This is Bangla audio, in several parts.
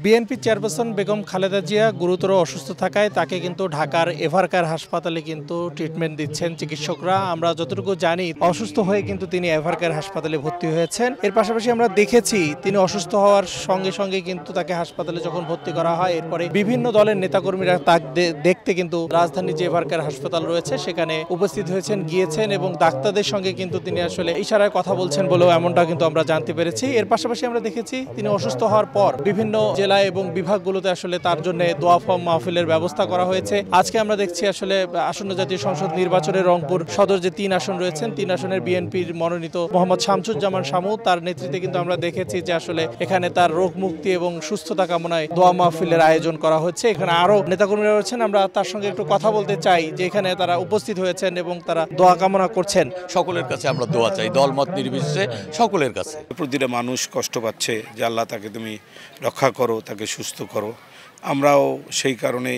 বিএনপি চেয়ারপারসন বেগম খালেদা জিয়া গুরুতর অসুস্থ থাকায় তাকে কিন্তু ঢাকার এভারকেয়ার হাসপাতালে কিন্তু ট্রিটমেন্ট দিচ্ছেন চিকিৎসকরা। আমরা যতটুকু জানি অসুস্থ হয়ে কিন্তু তিনি এভারকেয়ার হাসপাতালে ভর্তি হয়েছেন। এর পাশাপাশি আমরা দেখেছি তিনি অসুস্থ হওয়ার সঙ্গে সঙ্গে কিন্তু তাকে হাসপাতালে যখন ভর্তি করা হয় এরপরে বিভিন্ন দলের নেতাকর্মীরা তাকে দেখতে কিন্তু রাজধানীর যে এভারকেয়ার হাসপাতাল রয়েছে সেখানে উপস্থিত হয়েছেন, গিয়েছেন এবং ডাক্তারদের সঙ্গে কিন্তু তিনি আসলে ইশারায় কথা বলছেন বলেও এমনটা কিন্তু আমরা জানতে পেরেছি। এর পাশাপাশি আমরা দেখেছি তিনি অসুস্থ হওয়ার পর বিভিন্ন জেলা এবং বিভাগগুলোতে আসলে তার জন্য দোয়া মাহফিলের ব্যবস্থা করা হয়েছে। আজকে আমরা দেখছি আসলে আসন্ন জাতীয় সংসদ নির্বাচনে রংপুর সদর যে 3 আসন রয়েছেন, 3 আসনের বিএনপির মনোনীত মোহাম্মদ শামসুজ্জামান শামু, তার নেতৃত্বে কিন্তু আমরা দেখেছি যে আসলে এখানে তার রোগ মুক্তি এবং সুস্থতা কামনায় দোয়া মাহফিলের আয়োজন করা হচ্ছে। এখানে আরো নেতাকর্মীরা রয়েছেন, আমরা তার সঙ্গে একটু কথা বলতে চাই যে এখানে তারা উপস্থিত হয়েছেন এবং তারা দোয়া কামনা করছেন। সকলের কাছে আমরা দোয়া চাই, দলমত নির্বিশেষে সকলের কাছে। প্রতিটা মানুষ কষ্ট পাচ্ছে, যে আল্লাহ তাকে তুমি রক্ষা করো, তাকে সুস্থ করো। আমরাও সেই কারণে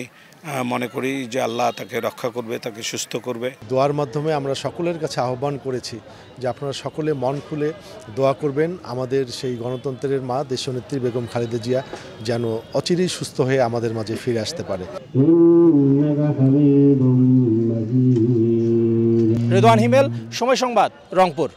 মনে করি যে আল্লাহ তাকে রক্ষা করবে, তাকে সুস্থ করবে। দোয়ার মাধ্যমে আমরা সকলের কাছে আহ্বান করেছি যে আপনারা সকলে মন খুলে দোয়া করবেন আমাদের সেই গণতন্ত্রের মা দেশনেত্রী বেগম খালেদা জিয়া যেন অচিরেই সুস্থ হয়ে আমাদের মাঝে ফিরে আসতে পারে। রেদওয়ান হিমেল, সময় সংবাদ, রংপুর।